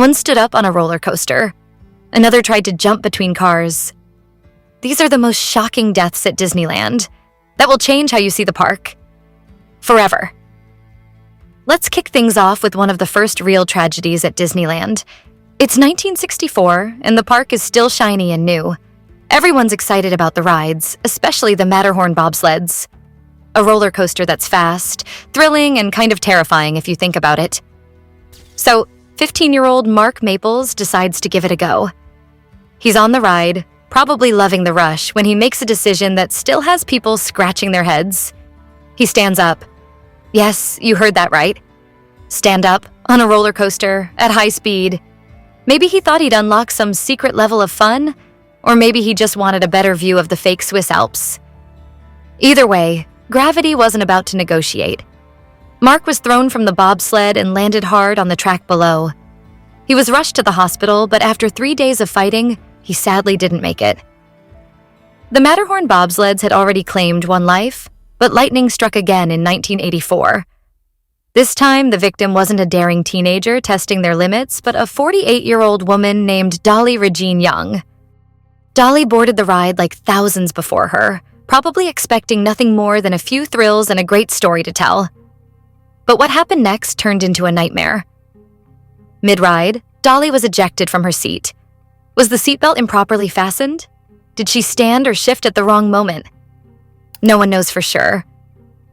One stood up on a roller coaster. Another tried to jump between cars. These are the most shocking deaths at Disneyland that will change how you see the park. Forever. Let's kick things off with one of the first real tragedies at Disneyland. It's 1964, and the park is still shiny and new. Everyone's excited about the rides, especially the Matterhorn Bobsleds. A roller coaster that's fast, thrilling, and kind of terrifying if you think about it. So, 15-year-old Mark Maples decides to give it a go. He's on the ride, probably loving the rush, when he makes a decision that still has people scratching their heads. He stands up. Yes, you heard that right. Stand up, on a roller coaster, at high speed. Maybe he thought he'd unlock some secret level of fun, or maybe he just wanted a better view of the fake Swiss Alps. Either way, gravity wasn't about to negotiate. Mark was thrown from the bobsled and landed hard on the track below. He was rushed to the hospital, but after 3 days of fighting, he sadly didn't make it. The Matterhorn Bobsleds had already claimed one life, but lightning struck again in 1984. This time, the victim wasn't a daring teenager testing their limits, but a 48-year-old woman named Dolly Regine Young. Dolly boarded the ride like thousands before her, probably expecting nothing more than a few thrills and a great story to tell. But what happened next turned into a nightmare. Mid-ride, Dolly was ejected from her seat. Was the seatbelt improperly fastened? Did she stand or shift at the wrong moment? No one knows for sure.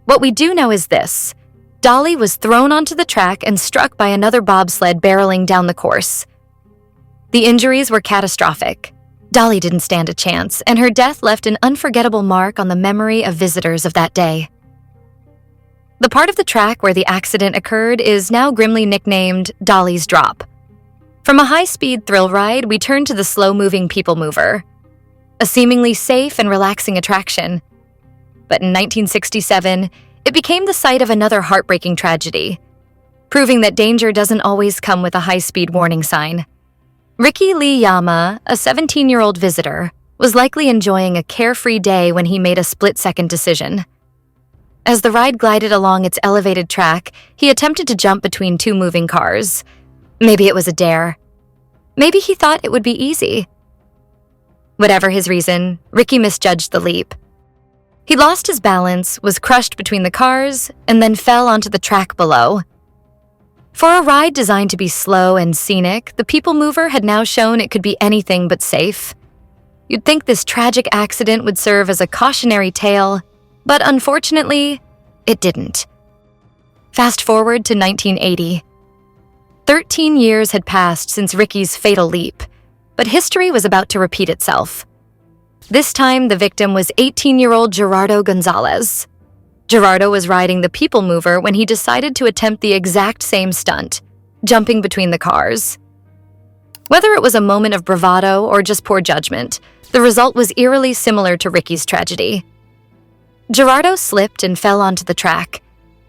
What we do know is this. Dolly was thrown onto the track and struck by another bobsled barreling down the course. The injuries were catastrophic. Dolly didn't stand a chance, and her death left an unforgettable mark on the memory of visitors of that day. The part of the track where the accident occurred is now grimly nicknamed Dolly's Drop. From a high-speed thrill ride, we turn to the slow-moving people mover, a seemingly safe and relaxing attraction. But in 1967, it became the site of another heartbreaking tragedy, proving that danger doesn't always come with a high-speed warning sign. Ricky Lee Yama, a 17-year-old visitor, was likely enjoying a carefree day when he made a split-second decision. As the ride glided along its elevated track, he attempted to jump between two moving cars. Maybe it was a dare. Maybe he thought it would be easy. Whatever his reason, Ricky misjudged the leap. He lost his balance, was crushed between the cars, and then fell onto the track below. For a ride designed to be slow and scenic, the people mover had now shown it could be anything but safe. You'd think this tragic accident would serve as a cautionary tale, but unfortunately, it didn't. Fast forward to 1980. 13 years had passed since Ricky's fatal leap, but history was about to repeat itself. This time, the victim was 18-year-old Gerardo Gonzalez. Gerardo was riding the people mover when he decided to attempt the exact same stunt, jumping between the cars. Whether it was a moment of bravado or just poor judgment, the result was eerily similar to Ricky's tragedy. Gerardo slipped and fell onto the track.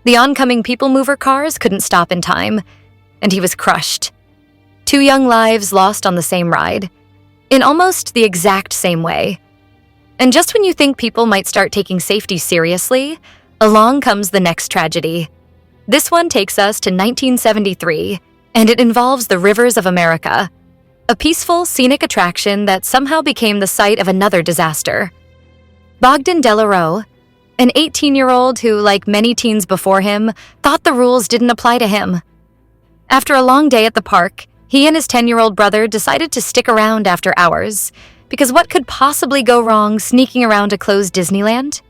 The oncoming people mover cars couldn't stop in time, and he was crushed. 2 young lives lost on the same ride, in almost the exact same way. And just when you think people might start taking safety seriously, along comes the next tragedy. This one takes us to 1973, and it involves the Rivers of America, a peaceful, scenic attraction that somehow became the site of another disaster. Bogdan Delaroe, an 18-year-old who, like many teens before him, thought the rules didn't apply to him. After a long day at the park, he and his 10-year-old brother decided to stick around after hours, because what could possibly go wrong sneaking around a closed Disneyland?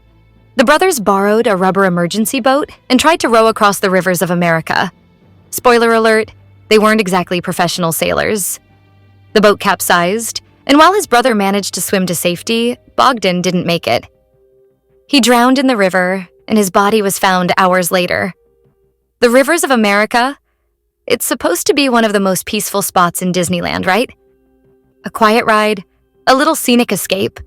The brothers borrowed a rubber emergency boat and tried to row across the Rivers of America. Spoiler alert, they weren't exactly professional sailors. The boat capsized, and while his brother managed to swim to safety, Bogdan didn't make it. He drowned in the river, and his body was found hours later. The Rivers of America? It's supposed to be one of the most peaceful spots in Disneyland, right? A quiet ride, a little scenic escape.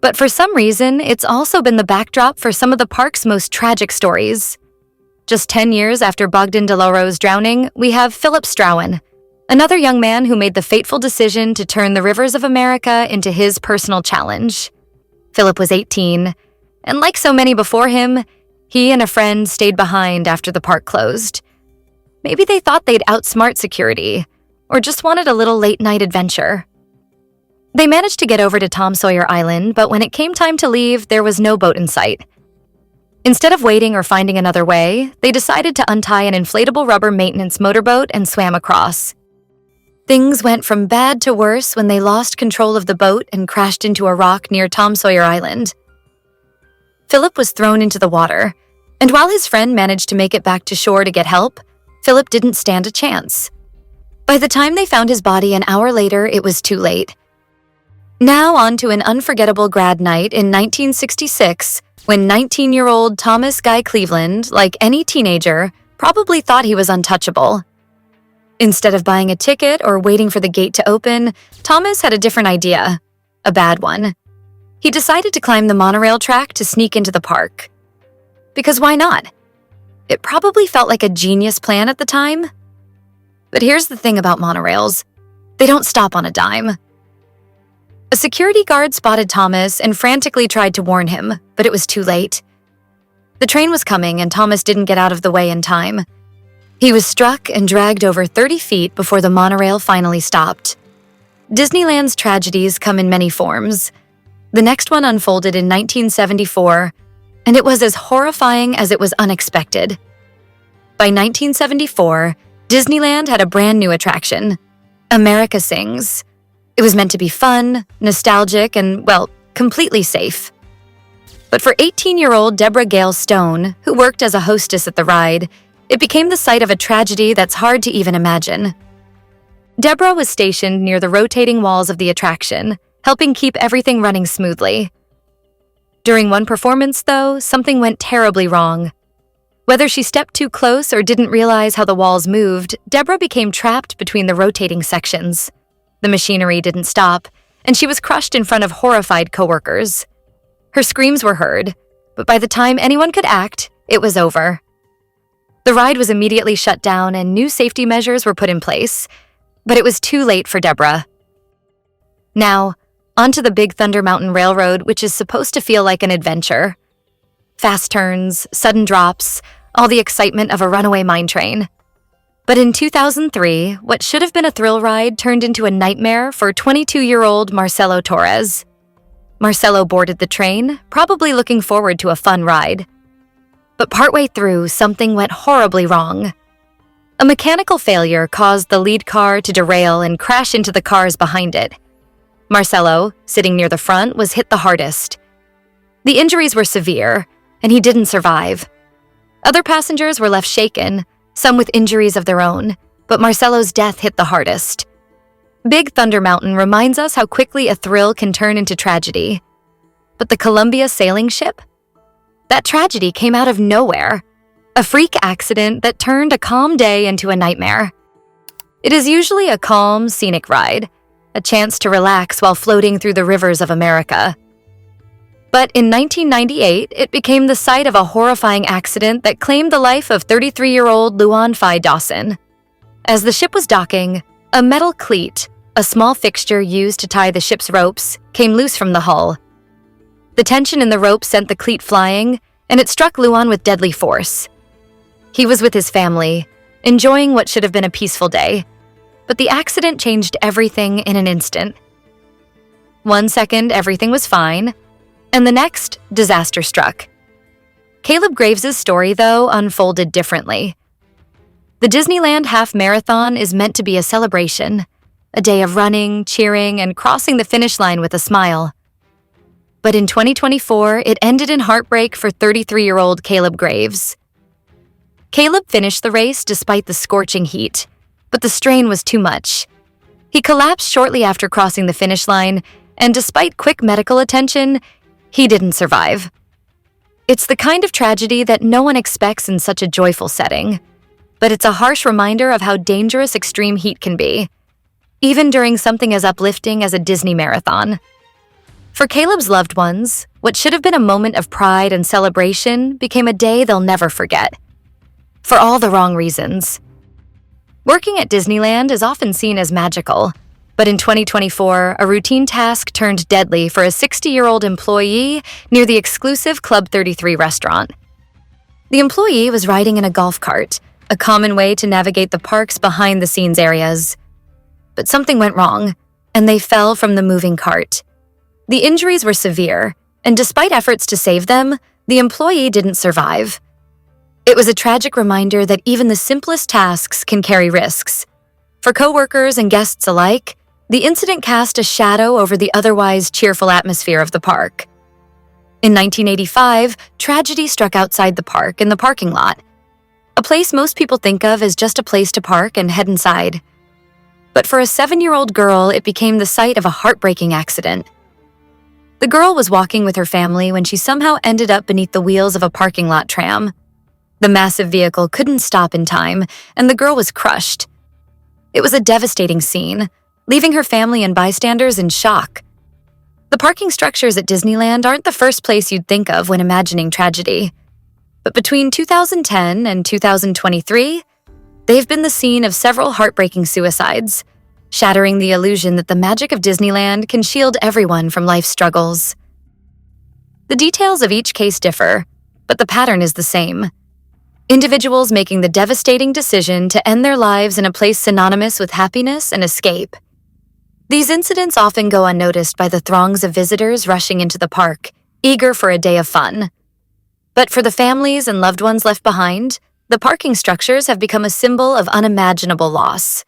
But for some reason, it's also been the backdrop for some of the park's most tragic stories. Just 10 years after Bogdan Delaroe's drowning, we have Philip Strauen, another young man who made the fateful decision to turn the Rivers of America into his personal challenge. Philip was 18, and like so many before him, he and a friend stayed behind after the park closed. Maybe they thought they'd outsmart security, or just wanted a little late-night adventure. They managed to get over to Tom Sawyer Island, but when it came time to leave, there was no boat in sight. Instead of waiting or finding another way, they decided to untie an inflatable rubber maintenance motorboat and swam across. Things went from bad to worse when they lost control of the boat and crashed into a rock near Tom Sawyer Island. Philip was thrown into the water, and while his friend managed to make it back to shore to get help, Philip didn't stand a chance. By the time they found his body an hour later, it was too late. Now on to an unforgettable grad night in 1966, when 19-year-old Thomas Guy Cleveland, like any teenager, probably thought he was untouchable. Instead of buying a ticket or waiting for the gate to open, Thomas had a different idea, a bad one. He decided to climb the monorail track to sneak into the park. Because why not? It probably felt like a genius plan at the time. But here's the thing about monorails. They don't stop on a dime. A security guard spotted Thomas and frantically tried to warn him, but it was too late. The train was coming and Thomas didn't get out of the way in time. He was struck and dragged over 30 feet before the monorail finally stopped. Disneyland's tragedies come in many forms. The next one unfolded in 1974, and it was as horrifying as it was unexpected. By 1974, Disneyland had a brand new attraction, America Sings. It was meant to be fun, nostalgic, and, well, completely safe. But for 18-year-old Deborah Gale Stone, who worked as a hostess at the ride, it became the site of a tragedy that's hard to even imagine. Deborah was stationed near the rotating walls of the attraction, helping keep everything running smoothly. During one performance, though, something went terribly wrong. Whether she stepped too close or didn't realize how the walls moved, Deborah became trapped between the rotating sections. The machinery didn't stop, and she was crushed in front of horrified coworkers. Her screams were heard, but by the time anyone could act, it was over. The ride was immediately shut down and new safety measures were put in place, but it was too late for Deborah. Now, onto the Big Thunder Mountain Railroad, which is supposed to feel like an adventure. Fast turns, sudden drops, all the excitement of a runaway mine train. But in 2003, what should have been a thrill ride turned into a nightmare for 22-year-old Marcelo Torres. Marcelo boarded the train, probably looking forward to a fun ride. But partway through, something went horribly wrong. A mechanical failure caused the lead car to derail and crash into the cars behind it. Marcelo, sitting near the front, was hit the hardest. The injuries were severe, and he didn't survive. Other passengers were left shaken, some with injuries of their own, but Marcelo's death hit the hardest. Big Thunder Mountain reminds us how quickly a thrill can turn into tragedy. But the Columbia sailing ship? That tragedy came out of nowhere. A freak accident that turned a calm day into a nightmare. It is usually a calm, scenic ride, a chance to relax while floating through the rivers of America. But in 1998, it became the site of a horrifying accident that claimed the life of 33-year-old Luan Phi Dawson. As the ship was docking, a metal cleat, a small fixture used to tie the ship's ropes, came loose from the hull. The tension in the rope sent the cleat flying, and it struck Luan with deadly force. He was with his family, enjoying what should have been a peaceful day, but the accident changed everything in an instant. 1 second, everything was fine, and the next, disaster struck. Caleb Graves' story, though, unfolded differently. The Disneyland Half Marathon is meant to be a celebration, a day of running, cheering, and crossing the finish line with a smile. But in 2024, it ended in heartbreak for 33-year-old Caleb Graves. Caleb finished the race despite the scorching heat, but the strain was too much. He collapsed shortly after crossing the finish line, and despite quick medical attention, he didn't survive. It's the kind of tragedy that no one expects in such a joyful setting, but it's a harsh reminder of how dangerous extreme heat can be, even during something as uplifting as a Disney marathon. For Caleb's loved ones, what should have been a moment of pride and celebration became a day they'll never forget. For all the wrong reasons. Working at Disneyland is often seen as magical, but in 2024, a routine task turned deadly for a 60-year-old employee near the exclusive Club 33 restaurant. The employee was riding in a golf cart, a common way to navigate the park's behind-the-scenes areas. but something went wrong, and they fell from the moving cart. The injuries were severe, and despite efforts to save them, the employee didn't survive. It was a tragic reminder that even the simplest tasks can carry risks. For coworkers and guests alike, the incident cast a shadow over the otherwise cheerful atmosphere of the park. In 1985, tragedy struck outside the park in the parking lot, a place most people think of as just a place to park and head inside. But for a 7-year-old girl, it became the site of a heartbreaking accident. The girl was walking with her family when she somehow ended up beneath the wheels of a parking lot tram. The massive vehicle couldn't stop in time, and the girl was crushed. It was a devastating scene, leaving her family and bystanders in shock. The parking structures at Disneyland aren't the first place you'd think of when imagining tragedy. But between 2010 and 2023, they've been the scene of several heartbreaking suicides, shattering the illusion that the magic of Disneyland can shield everyone from life's struggles. The details of each case differ, but the pattern is the same. Individuals making the devastating decision to end their lives in a place synonymous with happiness and escape. These incidents often go unnoticed by the throngs of visitors rushing into the park, eager for a day of fun. But for the families and loved ones left behind, the parking structures have become a symbol of unimaginable loss.